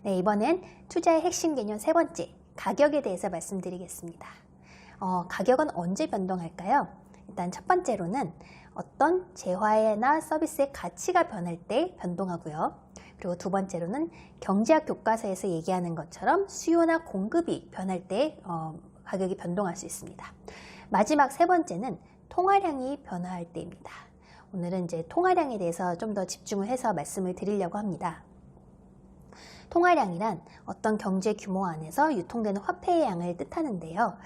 네, 이번엔 투자의 핵심 개념 세 번째, 가격에 대해서 말씀드리겠습니다. 가격은 언제 변동할까요? 일단 첫 번째로는 어떤 재화나 서비스의 가치가 변할 때 변동하고요. 그리고 두 번째로는 경제학 교과서에서 얘기하는 것처럼 수요나 공급이 변할 때 가격이 변동할 수 있습니다. 마지막 세 번째는 통화량이 변화할 때입니다. 오늘은 이제 통화량에 대해서 좀 더 집중을 해서 말씀을 드리려고 합니다. 통화량이란 어떤 경제 규모 안에서 유통되는 화폐의 양을 뜻하는데요.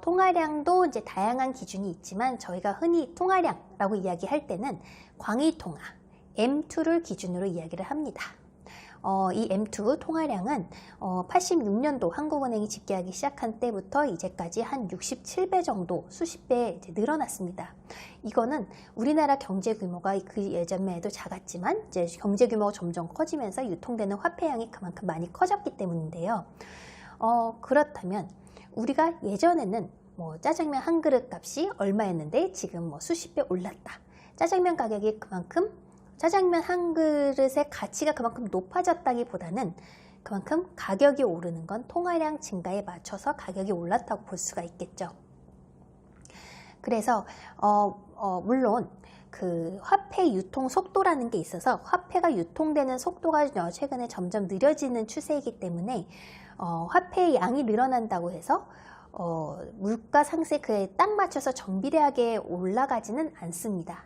통화량도 이제 다양한 기준이 있지만 저희가 흔히 통화량이라고 이야기할 때는 광의통화, M2를 기준으로 이야기를 합니다. 이 M2 통화량은 86년도 한국은행이 집계하기 시작한 때부터 이제까지 한 67배 정도, 수십 배 이제 늘어났습니다. 이거는 우리나라 경제 규모가 그 예전에도 작았지만 이제 경제 규모가 점점 커지면서 유통되는 화폐량이 그만큼 많이 커졌기 때문인데요. 그렇다면 우리가 예전에는 짜장면 한 그릇 값이 얼마였는데 지금 수십 배 올랐다. 짜장면 가격이 그만큼 짜장면 한 그릇의 가치가 그만큼 높아졌다기보다는 그만큼 가격이 오르는 건 통화량 증가에 맞춰서 가격이 올랐다고 볼 수가 있겠죠. 그래서 물론 그 화폐 유통 속도라는 게 있어서 화폐가 유통되는 속도가 최근에 점점 느려지는 추세이기 때문에 화폐의 양이 늘어난다고 해서 물가 상승에 딱 맞춰서 정비례하게 올라가지는 않습니다.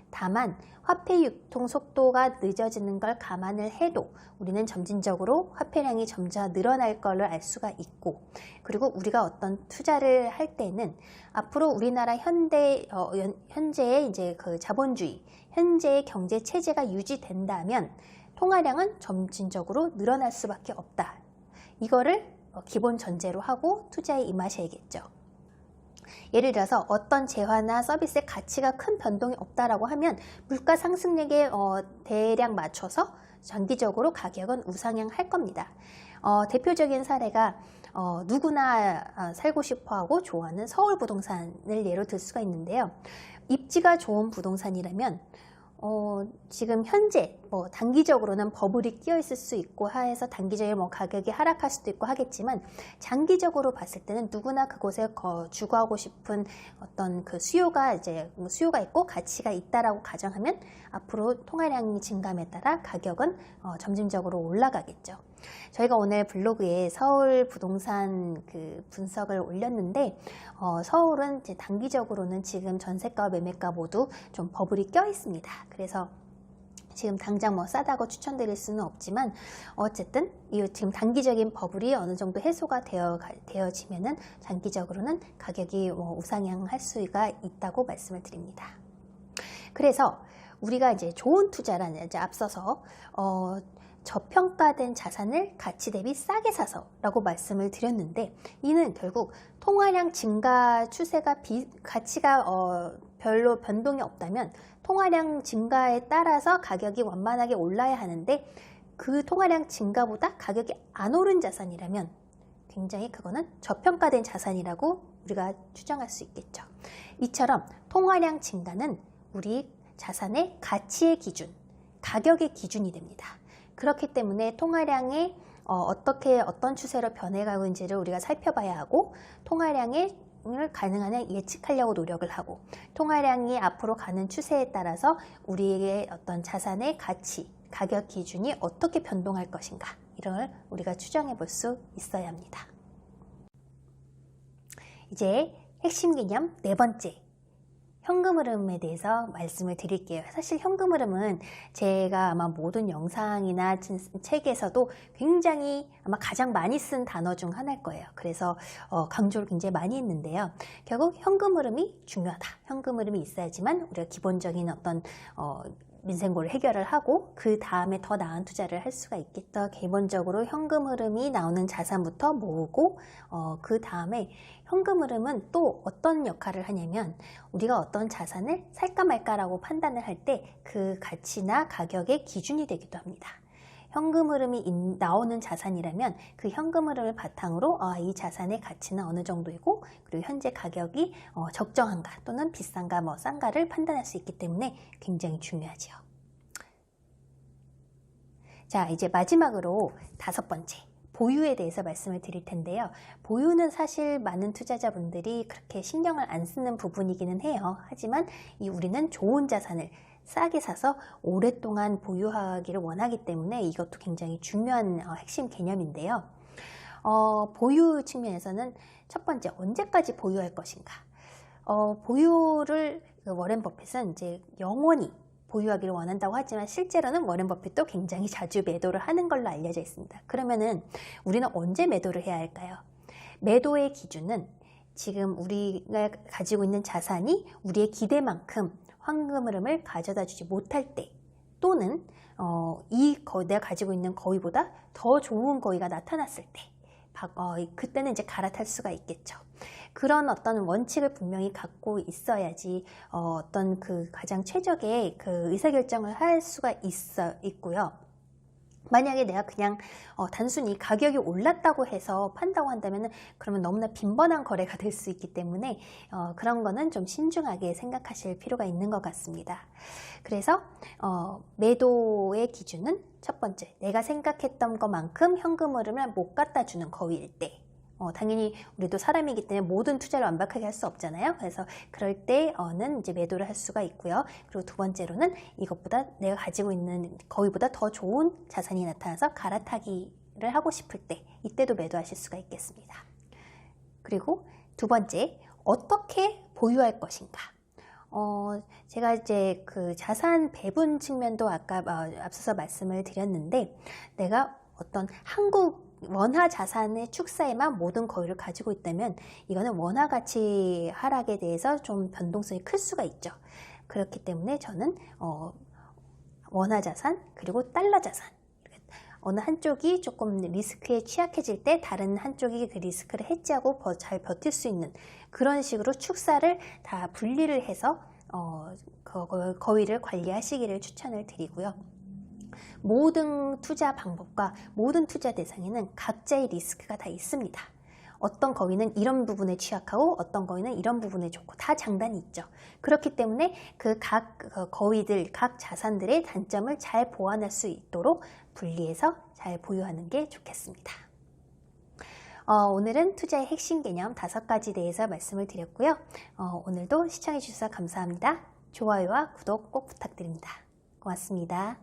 다만 화폐 유통 속도가 늦어지는 걸 감안을 해도 우리는 점진적으로 화폐량이 점차 늘어날 것을 알 수가 있고, 그리고 우리가 어떤 투자를 할 때는 앞으로 우리나라 현재의 이제 그 자본주의, 현재의 경제 체제가 유지된다면 통화량은 점진적으로 늘어날 수밖에 없다. 이거를 기본 전제로 하고 투자에 임하셔야겠죠. 예를 들어서 어떤 재화나 서비스의 가치가 큰 변동이 없다라고 하면 물가 상승률에 대략 맞춰서 장기적으로 가격은 우상향할 겁니다. 대표적인 사례가 누구나 살고 싶어하고 좋아하는 서울 부동산을 예로 들 수가 있는데요. 입지가 좋은 부동산이라면 지금 현재 단기적으로는 버블이 끼어 있을 수 있고 해서 단기적으로 가격이 하락할 수도 있고 하겠지만 장기적으로 봤을 때는 누구나 그곳에 주거하고 싶은 어떤 그 수요가 있고 가치가 있다라고 가정하면 앞으로 통화량이 증감에 따라 가격은 점진적으로 올라가겠죠. 저희가 오늘 블로그에 서울 부동산 그 분석을 올렸는데 서울은 이제 단기적으로는 지금 전세가 매매가 모두 좀 버블이 껴 있습니다. 그래서 지금 당장 싸다고 추천드릴 수는 없지만 어쨌든 이 지금 단기적인 버블이 어느 정도 해소가 되어지면은 장기적으로는 가격이 우상향할 수가 있다고 말씀을 드립니다. 그래서 우리가 이제 좋은 투자라는 이제 앞서서 저평가된 자산을 가치 대비 싸게 사서 라고 말씀을 드렸는데, 이는 결국 통화량 증가 추세가 가치가 별로 변동이 없다면 통화량 증가에 따라서 가격이 완만하게 올라야 하는데, 그 통화량 증가보다 가격이 안 오른 자산이라면 굉장히 그거는 저평가된 자산이라고 우리가 추정할 수 있겠죠. 이처럼 통화량 증가는 우리 자산의 가치의 기준, 가격의 기준이 됩니다. 그렇기 때문에 통화량이 어떤 추세로 변해가고 있는지를 우리가 살펴봐야 하고, 통화량을 가능한 한 예측하려고 노력을 하고, 통화량이 앞으로 가는 추세에 따라서 우리의 어떤 자산의 가치, 가격 기준이 어떻게 변동할 것인가, 이런 걸 우리가 추정해 볼 수 있어야 합니다. 이제 핵심 개념 네 번째, 현금 흐름에 대해서 말씀을 드릴게요. 사실 현금 흐름은 제가 아마 모든 영상이나 책에서도 굉장히 아마 가장 많이 쓴 단어 중 하나일 거예요. 그래서 강조를 굉장히 많이 했는데요. 결국 현금 흐름이 중요하다. 현금 흐름이 있어야지만 우리가 기본적인 어떤 민생고를 해결을 하고 그 다음에 더 나은 투자를 할 수가 있겠죠. 기본적으로 현금 흐름이 나오는 자산부터 모으고 그 다음에 현금 흐름은 또 어떤 역할을 하냐면, 우리가 어떤 자산을 살까 말까라고 판단을 할 때 그 가치나 가격의 기준이 되기도 합니다. 현금 흐름이 나오는 자산이라면 그 현금 흐름을 바탕으로 이 자산의 가치는 어느 정도이고, 그리고 현재 가격이 적정한가 또는 비싼가 싼가를 판단할 수 있기 때문에 굉장히 중요하죠. 자, 이제 마지막으로 5번째. 보유에 대해서 말씀을 드릴 텐데요. 보유는 사실 많은 투자자분들이 그렇게 신경을 안 쓰는 부분이기는 해요. 하지만 우리는 좋은 자산을 싸게 사서 오랫동안 보유하기를 원하기 때문에 이것도 굉장히 중요한 핵심 개념인데요. 보유 측면에서는 첫 번째, 언제까지 보유할 것인가? 보유를 워렌 버핏은 이제 영원히 보유하기를 원한다고 하지만 실제로는 워렌 버핏도 굉장히 자주 매도를 하는 걸로 알려져 있습니다. 그러면은 우리는 언제 매도를 해야 할까요? 매도의 기준은 지금 우리가 가지고 있는 자산이 우리의 기대만큼 황금 흐름을 가져다 주지 못할 때, 또는 내가 가지고 있는 거위보다 더 좋은 거위가 나타났을 때, 그때는 이제 갈아탈 수가 있겠죠. 그런 어떤 원칙을 분명히 갖고 있어야지 어떤 그 가장 최적의 그 의사결정을 할 수가 있고요. 만약에 내가 그냥 단순히 가격이 올랐다고 해서 판다고 한다면 그러면 너무나 빈번한 거래가 될 수 있기 때문에 그런 거는 좀 신중하게 생각하실 필요가 있는 것 같습니다. 그래서 매도의 기준은 첫 번째, 내가 생각했던 것만큼 현금 흐름을 못 갖다 주는 거위일 때, 당연히 우리도 사람이기 때문에 모든 투자를 완벽하게 할 수 없잖아요. 그래서 그럴 때는 이제 매도를 할 수가 있고요. 그리고 두 번째로는 이것보다 내가 가지고 있는 거위보다 더 좋은 자산이 나타나서 갈아타기를 하고 싶을 때, 이때도 매도하실 수가 있겠습니다. 그리고 두 번째, 어떻게 보유할 것인가? 제가 이제 그 자산 배분 측면도 아까 앞서서 말씀을 드렸는데, 내가 어떤 한국 원화 자산의 축사에만 모든 거위를 가지고 있다면 이거는 원화 가치 하락에 대해서 좀 변동성이 클 수가 있죠. 그렇기 때문에 저는 원화 자산 그리고 달러 자산, 어느 한쪽이 조금 리스크에 취약해질 때 다른 한쪽이 그 리스크를 해지하고 잘 버틸 수 있는 그런 식으로 축사를 다 분리를 해서 거위를 관리하시기를 추천을 드리고요. 모든 투자 방법과 모든 투자 대상에는 각자의 리스크가 다 있습니다. 어떤 거위는 이런 부분에 취약하고 어떤 거위는 이런 부분에 좋고 다 장단이 있죠. 그렇기 때문에 그 각 거위들, 각 자산들의 단점을 잘 보완할 수 있도록 분리해서 잘 보유하는 게 좋겠습니다. 오늘은 투자의 핵심 개념 5가지 대해서 말씀을 드렸고요. 오늘도 시청해 주셔서 감사합니다. 좋아요와 구독 꼭 부탁드립니다. 고맙습니다.